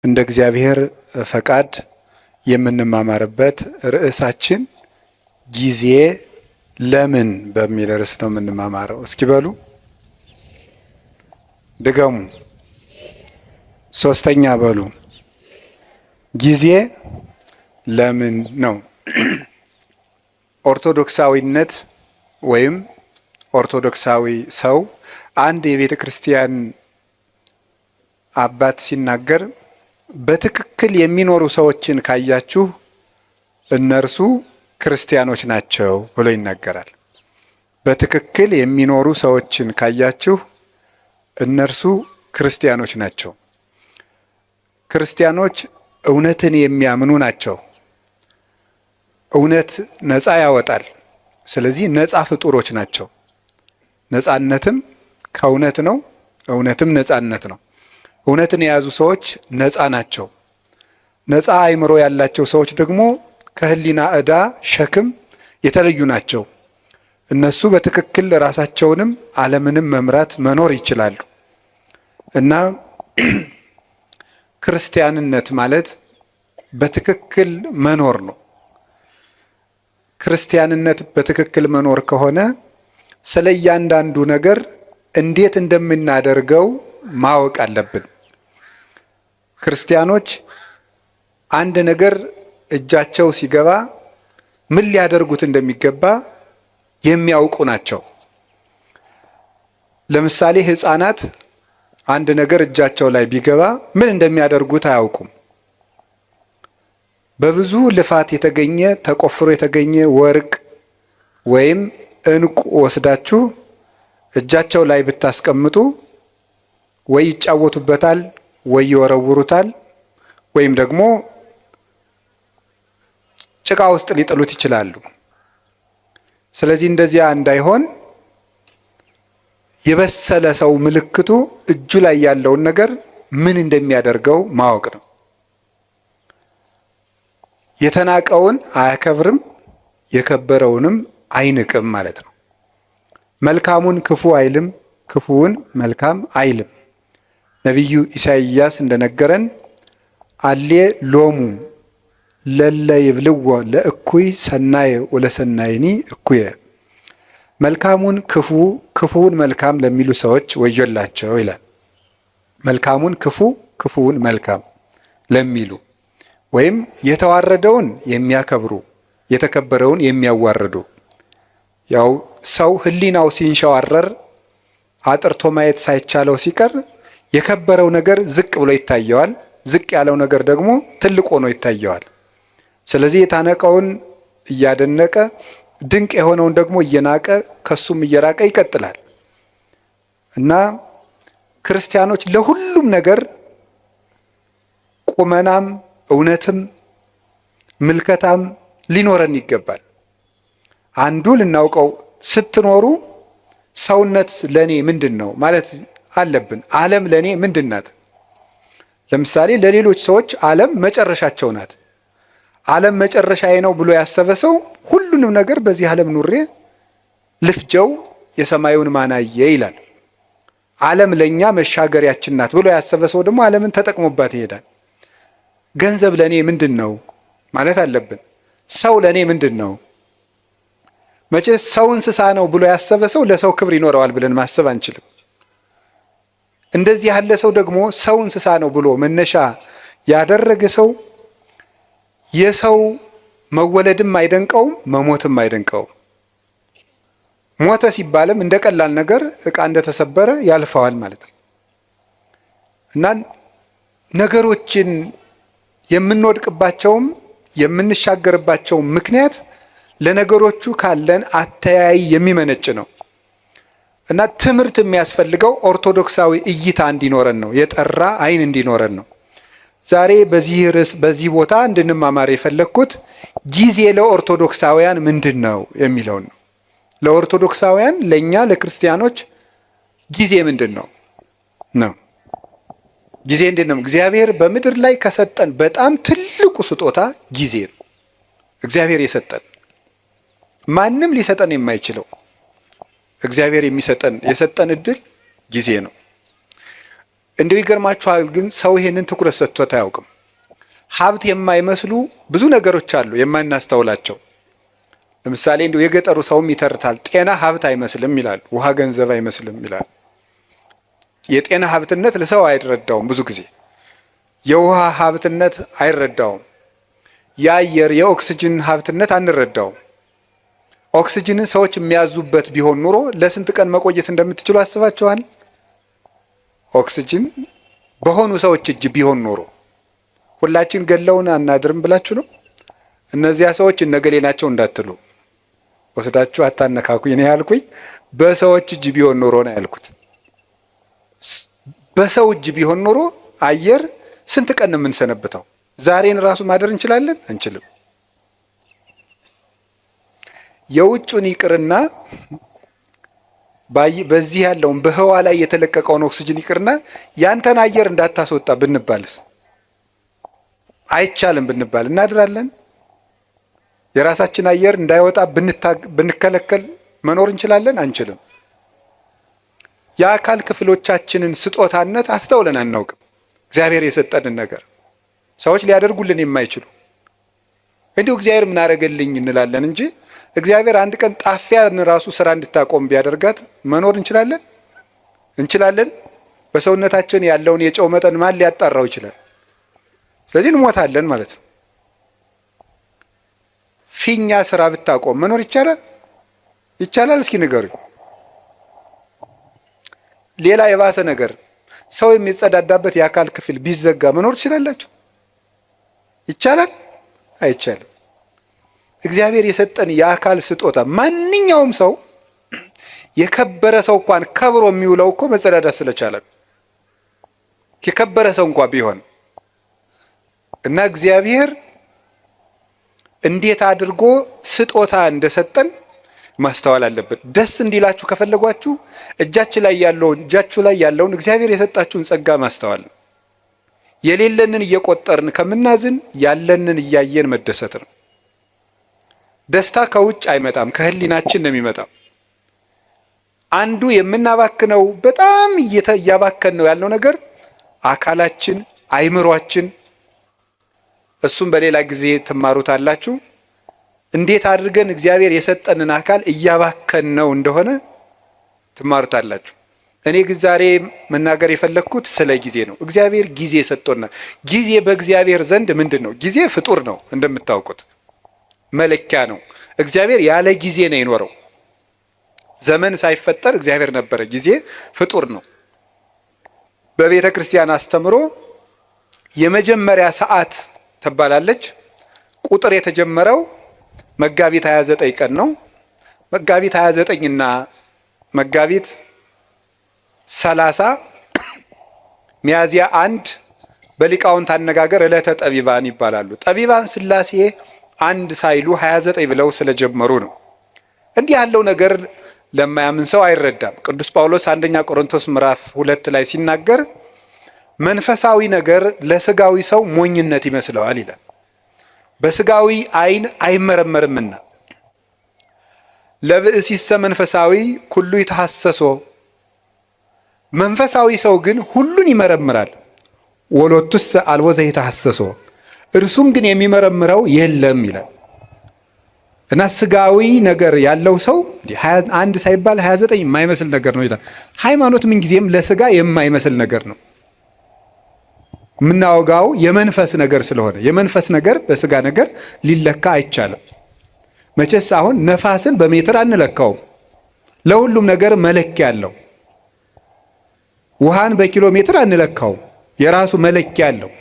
እንደ እግዚአብሔር ፈቃድ የምንማማርበት ርዕሳችን ጊዜ ለምን በሚል ርዕስ ነው የምንማማረው። እስኪ በሉ ድገሙ። ሶስተኛ በሉ ጊዜ ለምን ነው። ኦርቶዶክሳዊነት ወይም ኦርቶዶክሳዊ ሰው አንድ የቤተ ክርስቲያን አባት ሲናገር በትክክል የሚኖሩ ሰዎችን ካያችሁ እነርሱ ክርስቲያኖች ናቸው ብሎ ይናገራል። በትክክል የሚኖሩ ሰዎችን ካያችሁ እነርሱ ክርስቲያኖች ናቸው። ክርስቲያኖች እውነትን የሚያምኑ ናቸው። እውነት ነፃ ያወጣል። ስለዚህ ነፃ ፍጡሮች ናቸው። ነፃነትም ከእውነት ነው፣ እውነትም ነፃነት ነው። እውነትን የያዙ ሰዎች ነፃ ናቸው። ነፃ አእምሮ ያላቸው ሰዎች ደግሞ ከህሊና ዕዳ ሸክም የተለዩ ናቸው። እነሱ በትክክል ራሳቸውንም ዓለምንም መምራት መኖር ይችላሉ። እና ክርስቲያንነት ማለት በትክክል መኖር ነው። ክርስቲያንነት በትክክል መኖር ከሆነ ስለ እያንዳንዱ ነገር እንዴት እንደምናደርገው ማወቅ አለብን። ክርስቲያኖች አንድ ነገር እጃቸው ሲገባ ምን ሊያደርጉት እንደሚገባ የሚያውቁ ናቸው። ለምሳሌ ሕፃናት አንድ ነገር እጃቸው ላይ ቢገባ ምን እንደሚያደርጉት አያውቁም። በብዙ ልፋት የተገኘ ተቆፍሮ የተገኘ ወርቅ ወይም ዕንቁ ወስዳችሁ እጃቸው ላይ ብታስቀምጡ ወይ ይጫወቱበታል፣ ወይ ይወረውሩታል፣ ወይም ደግሞ ጭቃ ውስጥ ሊጥሉት ይችላሉ። ስለዚህ እንደዚያ እንዳይሆን የበሰለ ሰው ምልክቱ እጁ ላይ ያለውን ነገር ምን እንደሚያደርገው ማወቅ ነው። የተናቀውን አያከብርም፣ የከበረውንም አይንቅም ማለት ነው። መልካሙን ክፉ አይልም፣ ክፉውን መልካም አይልም። ነቢዩ ኢሳይያስ እንደነገረን አሌ ሎሙ ለለ ይብልዎ ለእኩይ ሰናየ ወለሰናይኒ እኩየ። መልካሙን ክፉ ክፉውን መልካም ለሚሉ ሰዎች ወዮላቸው ይላል። መልካሙን ክፉ ክፉውን መልካም ለሚሉ ወይም የተዋረደውን የሚያከብሩ የተከበረውን የሚያዋርዱ። ያው ሰው ሕሊናው ሲንሸዋረር አጥርቶ ማየት ሳይቻለው ሲቀር የከበረው ነገር ዝቅ ብሎ ይታየዋል፣ ዝቅ ያለው ነገር ደግሞ ትልቅ ሆኖ ይታየዋል። ስለዚህ የታነቀውን እያደነቀ ድንቅ የሆነውን ደግሞ እየናቀ ከሱም እየራቀ ይቀጥላል። እና ክርስቲያኖች ለሁሉም ነገር ቁመናም እውነትም ምልከታም ሊኖረን ይገባል። አንዱ ልናውቀው ስትኖሩ ሰውነት ለኔ ምንድን ነው ማለት አለብን። ዓለም ለኔ ምንድን ናት? ለምሳሌ ለሌሎች ሰዎች ዓለም መጨረሻቸው ናት። ዓለም መጨረሻዬ ነው ብሎ ያሰበ ሰው ሁሉንም ነገር በዚህ ዓለም ኑሬ ልፍጀው የሰማዩን ማናየ ይላል። ዓለም ለኛ መሻገሪያችን ናት ብሎ ያሰበ ሰው ደግሞ ዓለምን ተጠቅሞባት ይሄዳል። ገንዘብ ለኔ ምንድን ነው ማለት አለብን። ሰው ለኔ ምንድን ነው? መቼ ሰው እንስሳ ነው ብሎ ያሰበ ሰው ለሰው ክብር ይኖረዋል ብለን ማሰብ አንችልም። እንደዚህ ያለ ሰው ደግሞ ሰው እንስሳ ነው ብሎ መነሻ ያደረገ ሰው የሰው መወለድም አይደንቀውም፣ መሞትም አይደንቀውም። ሞተ ሲባልም እንደ ቀላል ነገር ዕቃ እንደተሰበረ ያልፈዋል ማለት ነው። እና ነገሮችን የምንወድቅባቸውም የምንሻገርባቸውም ምክንያት ለነገሮቹ ካለን አተያይ የሚመነጭ ነው። እና ትምህርት የሚያስፈልገው ኦርቶዶክሳዊ እይታ እንዲኖረን ነው፣ የጠራ ዓይን እንዲኖረን ነው። ዛሬ በዚህ ርዕስ በዚህ ቦታ እንድንማማር የፈለግኩት ጊዜ ለኦርቶዶክሳውያን ምንድን ነው የሚለውን ነው። ለኦርቶዶክሳውያን ለእኛ ለክርስቲያኖች ጊዜ ምንድን ነው ነው ጊዜ እንዴት ነው? እግዚአብሔር በምድር ላይ ከሰጠን በጣም ትልቁ ስጦታ ጊዜ ነው። እግዚአብሔር የሰጠን ማንም ሊሰጠን የማይችለው እግዚአብሔር የሰጠን እድል ጊዜ ነው። እንደው ይገርማችኋል፣ ግን ሰው ይሄንን ትኩረት ሰጥቶት አያውቅም። ሀብት የማይመስሉ ብዙ ነገሮች አሉ የማናስተውላቸው። ለምሳሌ እንደው የገጠሩ ሰውም ይተርታል። ጤና ሀብት አይመስልም ይላል፣ ውሃ ገንዘብ አይመስልም ይላል። የጤና ሀብትነት ለሰው አይረዳውም። ብዙ ጊዜ የውሃ ሀብትነት አይረዳውም። የአየር የኦክስጅን ሀብትነት አንረዳውም። ኦክስጅንን ሰዎች የሚያዙበት ቢሆን ኑሮ ለስንት ቀን መቆየት እንደምትችሉ አስባችኋል? ኦክስጅን በሆኑ ሰዎች እጅ ቢሆን ኖሮ ሁላችን ገለውን አናድርም ብላችሁ ነው? እነዚያ ሰዎች እነገሌ ናቸው እንዳትሉ ወስዳችሁ አታነካኩኝ ነው ያልኩኝ። በሰዎች እጅ ቢሆን ኖሮ ነው ያልኩት። በሰው እጅ ቢሆን ኖሮ አየር ስንት ቀን ነው የምንሰነብተው? ዛሬን ራሱ ማደር እንችላለን? አንችልም። የውጩን ይቅርና በዚህ ያለውን በህዋ ላይ የተለቀቀውን ኦክስጅን ይቅርና ያንተን አየር እንዳታስወጣ ብንባልስ? አይቻልም ብንባል እናድራለን? የራሳችን አየር እንዳይወጣ ብንከለከል መኖር እንችላለን? አንችልም። የአካል ክፍሎቻችንን ስጦታነት አስተውለን አናውቅም። እግዚአብሔር የሰጠንን ነገር ሰዎች ሊያደርጉልን የማይችሉ እንዲሁ እግዚአብሔር ምን አደረገልኝ እንላለን እንጂ እግዚአብሔር አንድ ቀን ጣፊያን ራሱ ስራ እንድታቆም ቢያደርጋት መኖር እንችላለን? እንችላለን? በሰውነታችን ያለውን የጨው መጠን ማን ሊያጣራው ይችላል? ስለዚህ እንሞታለን ማለት ነው። ፊኛ ስራ ብታቆም መኖር ይቻላል? ይቻላል? እስኪ ንገሩኝ። ሌላ የባሰ ነገር ሰው የሚጸዳዳበት የአካል ክፍል ቢዘጋ መኖር ትችላላችሁ? ይቻላል? አይቻልም። እግዚአብሔር የሰጠን የአካል ስጦታ ማንኛውም ሰው የከበረ ሰው እንኳን ከብሮ የሚውለው እኮ መጸዳዳት ስለቻለ ነው። የከበረ ሰው እንኳን ቢሆን እና እግዚአብሔር እንዴት አድርጎ ስጦታ እንደሰጠን ማስተዋል አለበት። ደስ እንዲላችሁ ከፈለጓችሁ እጃችሁ ላይ ያለውን እግዚአብሔር የሰጣችሁን ጸጋ ማስተዋል ነው። የሌለንን እየቆጠርን ከምናዝን ያለንን እያየን መደሰት ነው። ደስታ ከውጭ አይመጣም፣ ከህሊናችን ነው የሚመጣው። አንዱ የምናባክነው በጣም እያባከን ነው ያለው ነገር አካላችን፣ አይምሯችን። እሱም በሌላ ጊዜ ትማሩታላችሁ። እንዴት አድርገን እግዚአብሔር የሰጠንን አካል እያባከን ነው እንደሆነ ትማሩታላችሁ። እኔ ግን ዛሬ መናገር የፈለግኩት ስለ ጊዜ ነው። እግዚአብሔር ጊዜ ሰጥቶናል። ጊዜ በእግዚአብሔር ዘንድ ምንድን ነው? ጊዜ ፍጡር ነው፣ እንደምታውቁት መለኪያ ነው። እግዚአብሔር ያለ ጊዜ ነው የኖረው። ዘመን ሳይፈጠር እግዚአብሔር ነበረ። ጊዜ ፍጡር ነው። በቤተ ክርስቲያን አስተምሮ የመጀመሪያ ሰዓት ትባላለች። ቁጥር የተጀመረው መጋቢት 29 ቀን ነው። መጋቢት 29 እና መጋቢት 30 ሚያዝያ 1 በሊቃውንት አነጋገር ዕለተ ጠቢባን ይባላሉ። ጠቢባን ሥላሴ አንድ ሳይሉ 29 ብለው ስለጀመሩ ነው። እንዲህ ያለው ነገር ለማያምን ሰው አይረዳም። ቅዱስ ጳውሎስ አንደኛ ቆሮንቶስ ምዕራፍ 2 ላይ ሲናገር መንፈሳዊ ነገር ለስጋዊ ሰው ሞኝነት ይመስለዋል ይላል። በስጋዊ ዓይን አይመረመርምና ለብእሲሰ መንፈሳዊ ኩሉ ይተሐሰሶ፣ መንፈሳዊ ሰው ግን ሁሉን ይመረምራል። ወሎቱሰ አልቦ ዘይተሐሰሶ፣ እርሱም ግን የሚመረምረው የለም ይላል። እና ስጋዊ ነገር ያለው ሰው አንድ ሳይባል 29 የማይመስል ነገር ነው ይላል። ሃይማኖት ምንጊዜም ለስጋ የማይመስል ነገር ነው። የምናወጋው የመንፈስ ነገር ስለሆነ የመንፈስ ነገር በስጋ ነገር ሊለካ አይቻልም። መቼስ አሁን ነፋስን በሜትር አንለካውም። ለሁሉም ነገር መለኪያ አለው። ውሃን በኪሎ ሜትር አንለካውም። የራሱ መለኪያ አለው።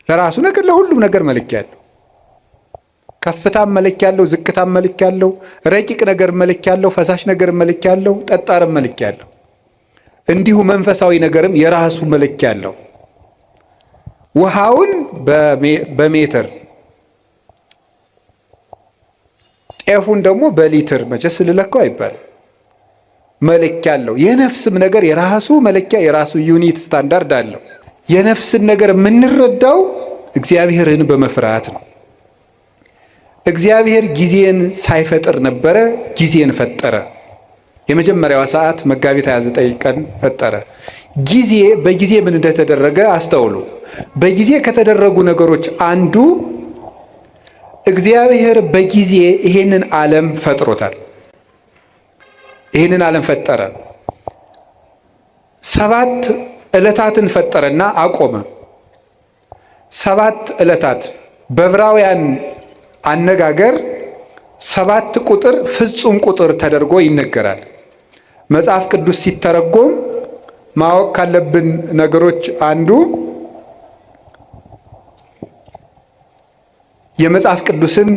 ለራሱ ነገር ለሁሉም ነገር መለኪያ አለው። ከፍታም መለኪያ አለው፣ ዝቅታም መለኪያ አለው፣ ረቂቅ ነገር መለኪያ አለው፣ ፈሳሽ ነገር መለኪያ አለው፣ ጠጣርም መለኪያ አለው። እንዲሁ መንፈሳዊ ነገርም የራሱ መለኪያ አለው። ውሃውን በሜትር ጤፉን ደግሞ በሊትር መቼስ ልለካው አይባልም። መለኪያ አለው። የነፍስም ነገር የራሱ መለኪያ የራሱ ዩኒት ስታንዳርድ አለው። የነፍስን ነገር የምንረዳው እግዚአብሔርን በመፍራት ነው። እግዚአብሔር ጊዜን ሳይፈጥር ነበረ፣ ጊዜን ፈጠረ። የመጀመሪያዋ ሰዓት መጋቢት 29 ቀን ፈጠረ። ጊዜ በጊዜ ምን እንደተደረገ አስተውሉ። በጊዜ ከተደረጉ ነገሮች አንዱ እግዚአብሔር በጊዜ ይሄንን ዓለም ፈጥሮታል። ይሄንን ዓለም ፈጠረ። 7 ዕለታትን ፈጠረና አቆመ። 7 ዕለታት በዕብራውያን አነጋገር 7 ቁጥር ፍጹም ቁጥር ተደርጎ ይነገራል። መጽሐፍ ቅዱስ ሲተረጎም ማወቅ ካለብን ነገሮች አንዱ የመጽሐፍ ቅዱስን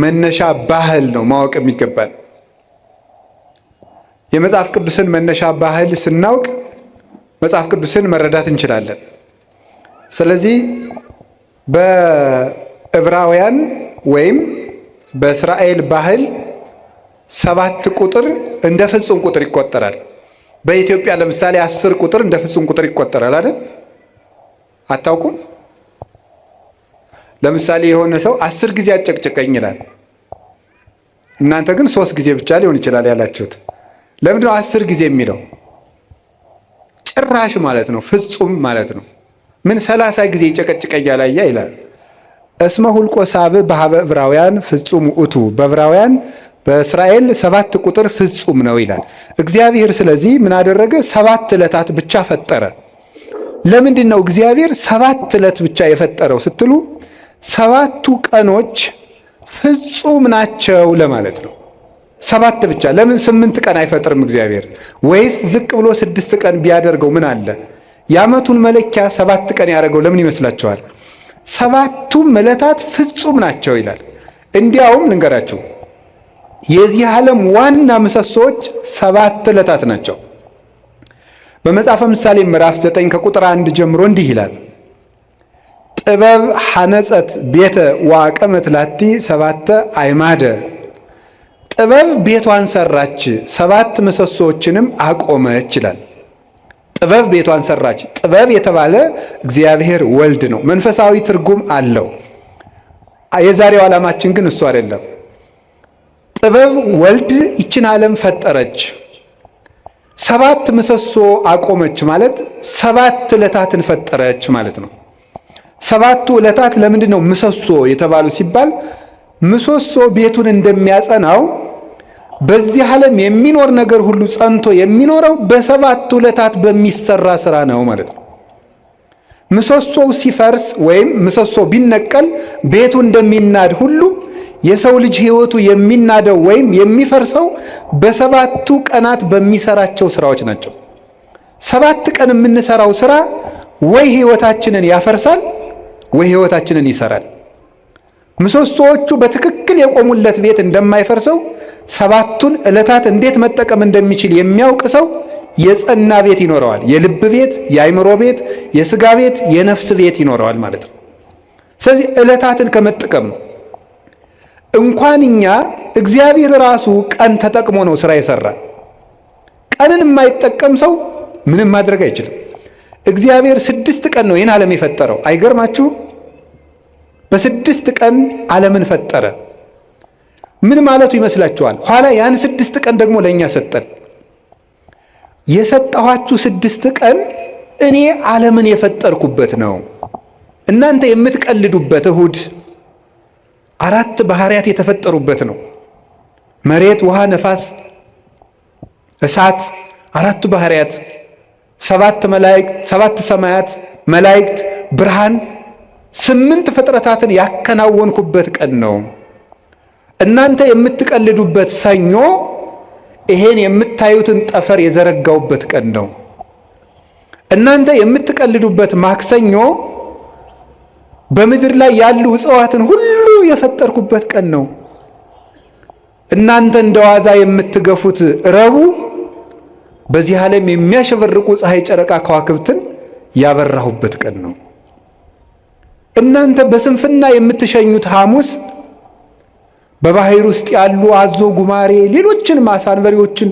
መነሻ ባህል ነው ማወቅ የሚገባል። የመጽሐፍ ቅዱስን መነሻ ባህል ስናውቅ መጽሐፍ ቅዱስን መረዳት እንችላለን። ስለዚህ በዕብራውያን ወይም በእስራኤል ባህል 7 ቁጥር እንደ ፍጹም ቁጥር ይቆጠራል። በኢትዮጵያ ለምሳሌ 10 ቁጥር እንደ ፍጹም ቁጥር ይቆጠራል አይደል? አታውቁም? ለምሳሌ የሆነ ሰው 10 ጊዜ አጨቅጭቀኝ ይላል። እናንተ ግን 3 ጊዜ ብቻ ሊሆን ይችላል ያላችሁት። ለምንድን ነው 10 ጊዜ የሚለው? ጭራሽ ማለት ነው፣ ፍጹም ማለት ነው። ምን 30 ጊዜ ይጨቀጭቀኝ ያላያ ይላል። እስመ ሁልቆ ሳብዕ በሀበ ዕብራውያን ፍጹም ውእቱ፣ በዕብራውያን በእስራኤል 7 ቁጥር ፍጹም ነው ይላል እግዚአብሔር። ስለዚህ ምን አደረገ? 7 ዕለታት ብቻ ፈጠረ። ለምንድን ነው እግዚአብሔር 7 ዕለት ብቻ የፈጠረው ስትሉ 7ቱ ቀኖች ፍጹም ናቸው ለማለት ነው። 7 ብቻ። ለምን 8 ቀን አይፈጥርም እግዚአብሔር? ወይስ ዝቅ ብሎ 6 ቀን ቢያደርገው ምን አለ? የዓመቱን መለኪያ 7 ቀን ያደረገው ለምን ይመስላችኋል? 7ቱም ዕለታት ፍጹም ናቸው ይላል። እንዲያውም ልንገራችሁ፣ የዚህ ዓለም ዋና ምሰሶዎች 7 ዕለታት ናቸው። በመጽሐፈ ምሳሌ ምዕራፍ 9 ከቁጥር 1 ጀምሮ እንዲህ ይላል፣ ጥበብ ሐነጸት ቤተ ወአቀመት ላቲ 7 አዕማደ። ጥበብ ቤቷን ሰራች 7 ምሰሶዎችንም አቆመች ይላል። ጥበብ ቤቷን ሰራች። ጥበብ የተባለ እግዚአብሔር ወልድ ነው። መንፈሳዊ ትርጉም አለው። የዛሬው ዓላማችን ግን እሱ አይደለም። ጥበብ ወልድ ይችን ዓለም ፈጠረች፣ 7 ምሰሶ አቆመች ማለት 7 ዕለታትን ፈጠረች ማለት ነው። 7ቱ ዕለታት ለምንድን ነው ምሰሶ የተባሉ ሲባል ምሰሶ ቤቱን እንደሚያጸናው በዚህ ዓለም የሚኖር ነገር ሁሉ ጸንቶ የሚኖረው በ7ቱ ዕለታት በሚሰራ ስራ ነው ማለት ነው። ምሰሶው ሲፈርስ ወይም ምሰሶ ቢነቀል ቤቱ እንደሚናድ ሁሉ የሰው ልጅ ሕይወቱ የሚናደው ወይም የሚፈርሰው በ7ቱ ቀናት በሚሰራቸው ስራዎች ናቸው። 7 ቀን የምንሰራው ስራ ወይ ሕይወታችንን ያፈርሳል ወይ ሕይወታችንን ይሰራል። ምሰሶዎቹ በትክክል የቆሙለት ቤት እንደማይፈርሰው 7ቱን ዕለታት እንዴት መጠቀም እንደሚችል የሚያውቅ ሰው የጸና ቤት ይኖረዋል። የልብ ቤት፣ የአእምሮ ቤት፣ የሥጋ ቤት፣ የነፍስ ቤት ይኖረዋል ማለት ነው። ስለዚህ ዕለታትን ከመጠቀም ነው። እንኳን እኛ እግዚአብሔር ራሱ ቀን ተጠቅሞ ነው ስራ የሰራ። ቀንን የማይጠቀም ሰው ምንም ማድረግ አይችልም። እግዚአብሔር 6 ቀን ነው ይህን ዓለም የፈጠረው። አይገርማችሁ? በ6 ቀን ዓለምን ፈጠረ። ምን ማለቱ ይመስላችኋል? ኋላ ያን 6 ቀን ደግሞ ለእኛ ሰጠን። የሰጠኋችሁ 6 ቀን እኔ ዓለምን የፈጠርኩበት ነው። እናንተ የምትቀልዱበት እሁድ 4 ባህሪያት የተፈጠሩበት ነው። መሬት፣ ውሃ፣ ነፋስ፣ እሳት፣ 4ቱ ባህሪያት፣ 7 መላእክት፣ 7 ሰማያት፣ መላእክት፣ ብርሃን፣ 8 ፍጥረታትን ያከናወንኩበት ቀን ነው። እናንተ የምትቀልዱበት ሰኞ ይሄን የምታዩትን ጠፈር የዘረጋውበት ቀን ነው። እናንተ የምትቀልዱበት ማክሰኞ በምድር ላይ ያሉ እጽዋትን ሁሉ የፈጠርኩበት ቀን ነው። እናንተ እንደዋዛ የምትገፉት ረቡዕ በዚህ ዓለም የሚያሸበርቁ ፀሐይ፣ ጨረቃ፣ ከዋክብትን ያበራሁበት ቀን ነው። እናንተ በስንፍና የምትሸኙት ሐሙስ በባህር ውስጥ ያሉ አዞ፣ ጉማሬ፣ ሌሎችን ዓሣ አንበሪዎችን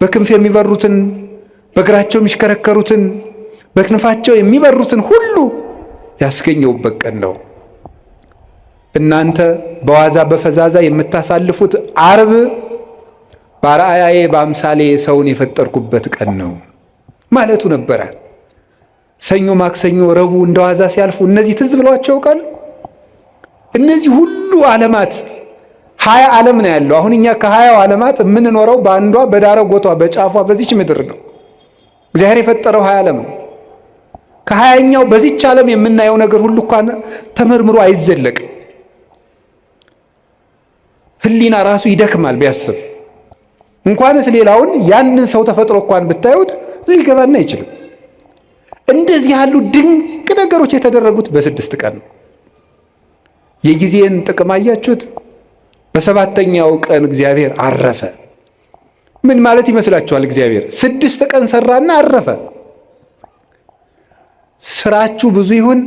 በክንፍ የሚበሩትን፣ በእግራቸው የሚሽከረከሩትን፣ በክንፋቸው የሚበሩትን ሁሉ ያስገኘውበት ቀን ነው። እናንተ በዋዛ በፈዛዛ የምታሳልፉት ዓርብ በአርአያዬ በአምሳሌ ሰውን የፈጠርኩበት ቀን ነው ማለቱ ነበረ። ሰኞ፣ ማክሰኞ፣ ረቡዕ እንደዋዛ ሲያልፉ እነዚህ ትዝ ብሏቸው ያውቃሉ? እነዚህ ሁሉ ዓለማት 20 ዓለም ነው ያለው። አሁን እኛ ከ20 ዓለማት የምንኖረው በአንዷ በዳረጎቷ በጫፏ በዚች ምድር ነው። እግዚአብሔር የፈጠረው 20 ዓለም ነው። ከ20ኛው በዚች ዓለም የምናየው ነገር ሁሉ እንኳን ተመርምሮ አይዘለቅም። ሕሊና ራሱ ይደክማል ቢያስብ። እንኳንስ ሌላውን ያንን ሰው ተፈጥሮ እንኳን ብታዩት ሊገባና አይችልም። እንደዚህ ያሉ ድንቅ ነገሮች የተደረጉት በ6 ቀን ነው። የጊዜን ጥቅም አያችሁት? በ7ኛው ቀን እግዚአብሔር አረፈ። ምን ማለት ይመስላችኋል? እግዚአብሔር 6 ቀን ሰራና አረፈ። ስራችሁ ብዙ ይሁን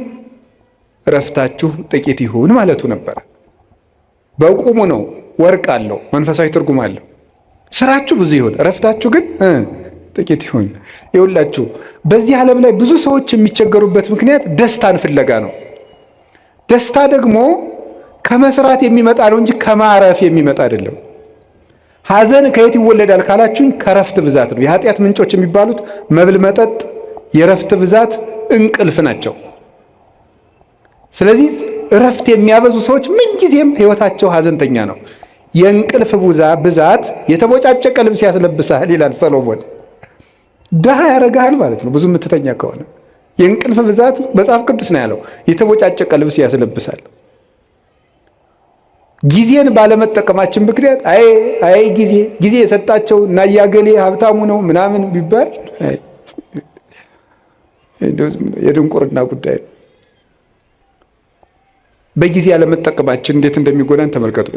እረፍታችሁ ጥቂት ይሁን ማለቱ ነበር። በቁሙ ነው። ወርቅ አለው፣ መንፈሳዊ ትርጉም አለው። ስራችሁ ብዙ ይሁን እረፍታችሁ ግን ጥቂት ይሁን። ይኸውላችሁ በዚህ ዓለም ላይ ብዙ ሰዎች የሚቸገሩበት ምክንያት ደስታን ፍለጋ ነው። ደስታ ደግሞ ከመስራት የሚመጣ ነው እንጂ ከማረፍ የሚመጣ አይደለም። ሐዘን ከየት ይወለዳል ካላችሁኝ ከረፍት ብዛት ነው። የኃጢአት ምንጮች የሚባሉት መብል፣ መጠጥ፣ የረፍት ብዛት፣ እንቅልፍ ናቸው። ስለዚህ እረፍት የሚያበዙ ሰዎች ምንጊዜም ህይወታቸው ሐዘንተኛ ነው። የእንቅልፍ ብዛት የተቦጫጨቀ ልብስ ያስለብሳል ይላል ሰሎሞን። ድሃ ያደርግሃል ማለት ነው ብዙ የምትተኛ ከሆነ። የእንቅልፍ ብዛት መጽሐፍ ቅዱስ ነው ያለው፣ የተቦጫጨቀ ልብስ ያስለብሳል። ጊዜን ባለመጠቀማችን ምክንያት አይ ጊዜ የሰጣቸው እና ያገሌ ሀብታሙ ነው ምናምን ቢባል የድንቁርና ጉዳይ ነው። በጊዜ ያለመጠቀማችን እንዴት እንደሚጎዳን ተመልከቱ።